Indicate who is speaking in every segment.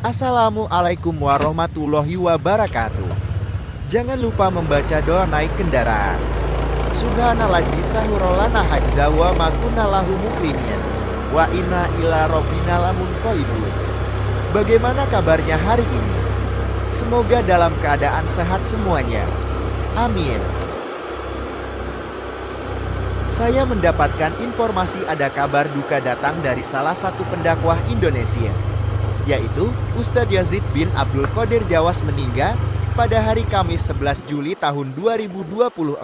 Speaker 1: Assalamualaikum warahmatullahi wabarakatuh. Jangan lupa membaca doa naik kendaraan. Subhanalladzi sahurolana hajza wa makuna lahu mukrimin. Wa inna ila rabbina lamunqalibun. Bagaimana kabarnya hari ini? Semoga dalam keadaan sehat semuanya. Amin. Saya mendapatkan informasi ada kabar duka datang dari salah satu pendakwah Indonesia, yaitu Ustadz Yazid bin Abdul Qadir Jawas meninggal pada hari Kamis 11 Juli tahun 2024.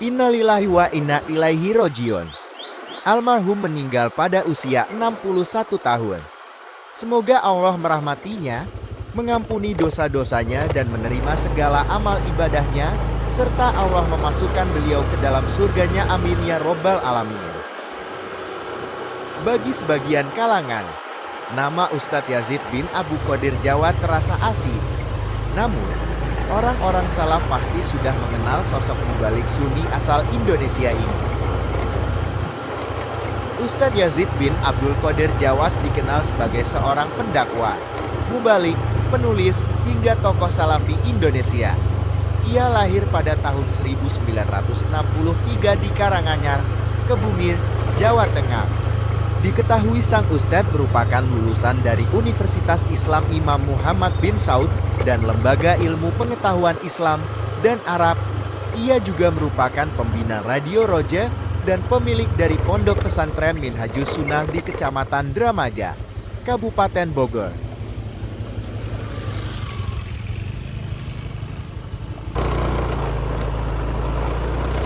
Speaker 1: Innalillahi wa inna ilaihi rojiun. Almarhum meninggal pada usia 61 tahun. Semoga Allah merahmatinya, mengampuni dosa-dosanya dan menerima segala amal ibadahnya, serta Allah memasukkan beliau ke dalam surganya, amin ya robbal alamin. Bagi sebagian kalangan, nama Ustadz Yazid bin Abu Qadir Jawa terasa asing. Namun, orang-orang salaf pasti sudah mengenal sosok mubalik Sunni asal Indonesia ini. Ustadz Yazid bin Abdul Qadir Jawas dikenal sebagai seorang pendakwah, mubalik, penulis, hingga tokoh salafi Indonesia. Ia lahir pada tahun 1963 di Karanganyar, Kebumen, Jawa Tengah. Diketahui sang Ustadz merupakan lulusan dari Universitas Islam Imam Muhammad bin Saud dan Lembaga Ilmu Pengetahuan Islam dan Arab. Ia juga merupakan pembina Radio Roja dan pemilik dari Pondok Pesantren Minhajus Sunnah di Kecamatan Dramaga, Kabupaten Bogor.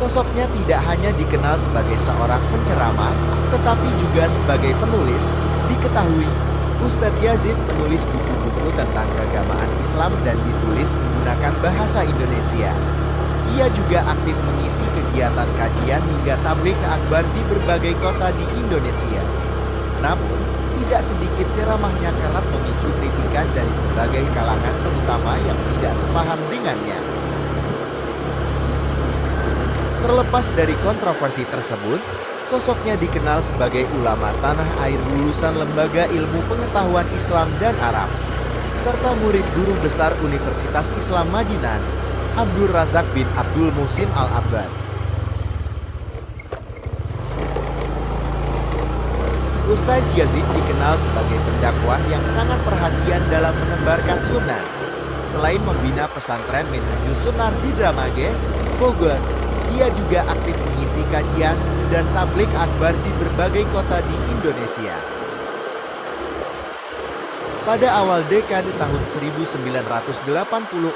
Speaker 1: Sosoknya tidak hanya dikenal sebagai seorang penceramah, tetapi juga sebagai penulis. Diketahui, Ustadz Yazid menulis buku-buku tentang keagamaan Islam dan ditulis menggunakan bahasa Indonesia. Ia juga aktif mengisi kegiatan kajian hingga tabligh akbar di berbagai kota di Indonesia. Namun, tidak sedikit ceramahnya kerap memicu kritikan dari berbagai kalangan, terutama yang tidak sepaham dengannya. Terlepas dari kontroversi tersebut, sosoknya dikenal sebagai ulama tanah air lulusan Lembaga Ilmu Pengetahuan Islam dan Arab, serta murid guru besar Universitas Islam Madinah, Abdul Razak bin Abdul Muhsin Al-Abbad. Ustadz Yazid dikenal sebagai pendakwah yang sangat perhatian dalam menebarkan sunnah. Selain membina pesantren Minhajus Sunnah di Dramaga, Bogor, ia juga aktif mengisi kajian dan tabligh akbar di berbagai kota di Indonesia. Pada awal dekade tahun 1980,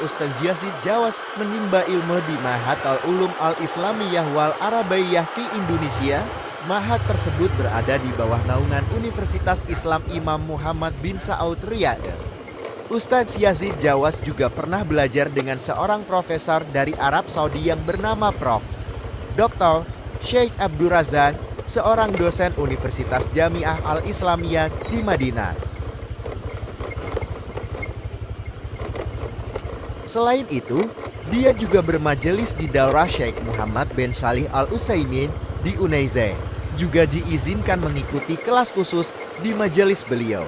Speaker 1: Ustadz Yazid Jawas menimba ilmu di Ma'had Al-Ulum Al-Islamiyah wal Arabiyyah fi Indonesia. Ma'had tersebut berada di bawah naungan Universitas Islam Imam Muhammad bin Saud Riyadh. Ustadz Yazid Jawas juga pernah belajar dengan seorang profesor dari Arab Saudi yang bernama Prof. Dr. Sheikh Abdul Razak, seorang dosen Universitas Jamiah Al-Islamiyah di Madinah. Selain itu, dia juga bermajelis di Daurah Sheikh Muhammad bin Shalih Al-Utsaimin di Unaiza. Juga diizinkan mengikuti kelas khusus di majelis beliau.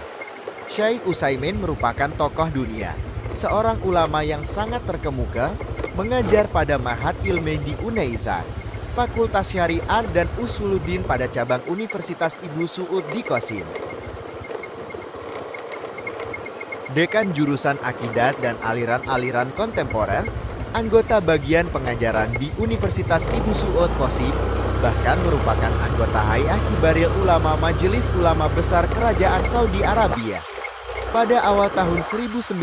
Speaker 1: Syekh Utsaimin merupakan tokoh dunia, seorang ulama yang sangat terkemuka, mengajar pada Ma'had Ilmi di Unaiza, Fakultas Syariah dan Usuluddin pada cabang Universitas Ibnu Su'ud di Qasim. Dekan jurusan Akidah dan aliran-aliran kontemporer, anggota bagian pengajaran di Universitas Ibnu Su'ud Qasim, bahkan merupakan anggota Hay'ah Kibaril Ulama Majelis Ulama Besar Kerajaan Saudi Arabia. Pada awal tahun 1990,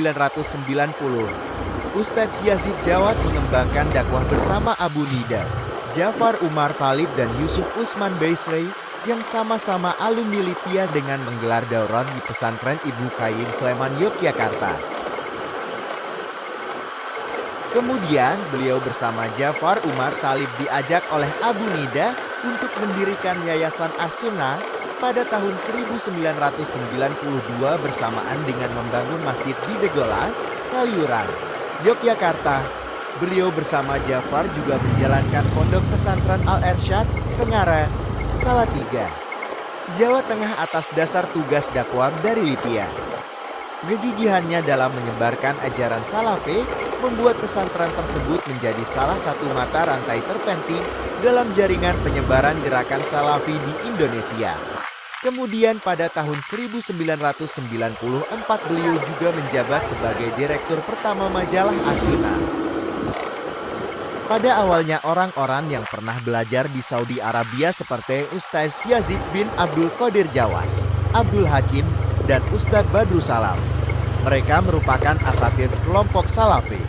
Speaker 1: Ustadz Yazid Jawas mengembangkan dakwah bersama Abu Nida, Ja'far Umar Talib dan Yusuf Usman Baisri yang sama-sama alumni Lipia dengan menggelar daurah di pesantren Ibnu Qayyim Sleman, Yogyakarta. Kemudian beliau bersama Ja'far Umar Talib diajak oleh Abu Nida untuk mendirikan Yayasan As-Sunnah pada tahun 1992 bersamaan dengan membangun masjid di Degola, Kaliurang, Yogyakarta. Beliau bersama Ja'far juga menjalankan Pondok Pesantren Al-Irsyad, Tengara, Salatiga, Jawa Tengah atas dasar tugas dakwah dari Lipia. Kegigihannya dalam menyebarkan ajaran Salafi membuat pesantren tersebut menjadi salah satu mata rantai terpenting dalam jaringan penyebaran gerakan Salafi di Indonesia. Kemudian pada tahun 1994 beliau juga menjabat sebagai direktur pertama majalah Asuna. Pada awalnya orang-orang yang pernah belajar di Saudi Arabia seperti Ustaz Yazid bin Abdul Qadir Jawas, Abdul Hakim, dan Ustadz Badrussalam. Mereka merupakan asatidz kelompok Salafi.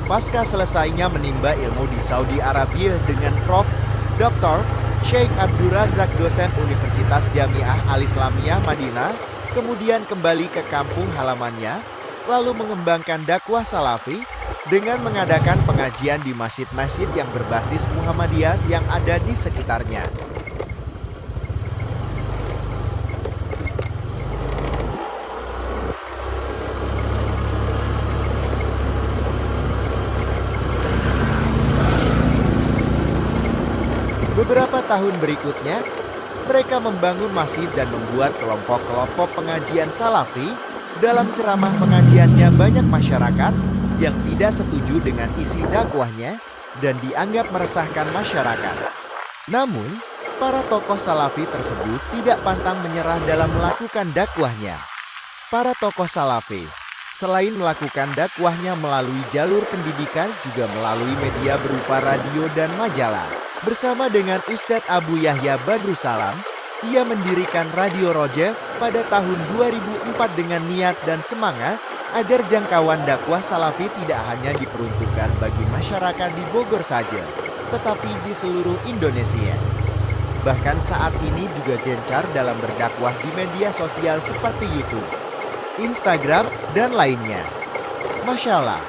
Speaker 1: Pasca selesainya menimba ilmu di Saudi Arabia dengan Prof. Dr. Sheikh Abdul Razak dosen Universitas Jamiah Al-Islamiyah Madinah, kemudian kembali ke kampung halamannya, lalu mengembangkan dakwah Salafi dengan mengadakan pengajian di masjid-masjid yang berbasis Muhammadiyah yang ada di sekitarnya. Beberapa tahun berikutnya, mereka membangun masjid dan membuat kelompok-kelompok pengajian Salafi. Dalam ceramah pengajiannya banyak masyarakat yang tidak setuju dengan isi dakwahnya dan dianggap meresahkan masyarakat. Namun, para tokoh Salafi tersebut tidak pantang menyerah dalam melakukan dakwahnya. Para tokoh Salafi, selain melakukan dakwahnya melalui jalur pendidikan, juga melalui media berupa radio dan majalah. Bersama dengan Ustadz Abu Yahya Badrussalam, ia mendirikan Radio Roja pada tahun 2004 dengan niat dan semangat agar jangkauan dakwah Salafi tidak hanya diperuntukkan bagi masyarakat di Bogor saja, tetapi di seluruh Indonesia. Bahkan saat ini juga gencar dalam berdakwah di media sosial seperti YouTube, Instagram, dan lainnya. Masya Allah.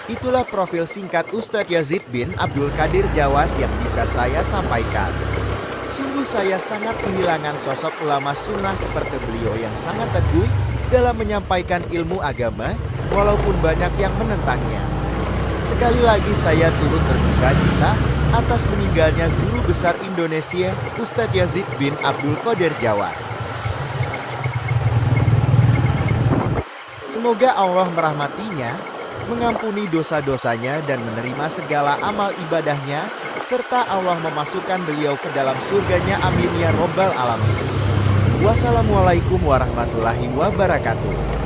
Speaker 1: Itulah profil singkat Ustadz Yazid bin Abdul Qadir Jawas yang bisa saya sampaikan. Sungguh saya sangat kehilangan sosok ulama sunnah seperti beliau yang sangat teguh dalam menyampaikan ilmu agama, walaupun banyak yang menentangnya. Sekali lagi saya turut berduka cita atas meninggalnya guru besar Indonesia, Ustadz Yazid bin Abdul Qadir Jawas. Semoga Allah merahmatinya, mengampuni dosa-dosanya dan menerima segala amal ibadahnya, serta Allah memasukkan beliau ke dalam surganya, amin ya robbal alamin. Wassalamualaikum warahmatullahi wabarakatuh.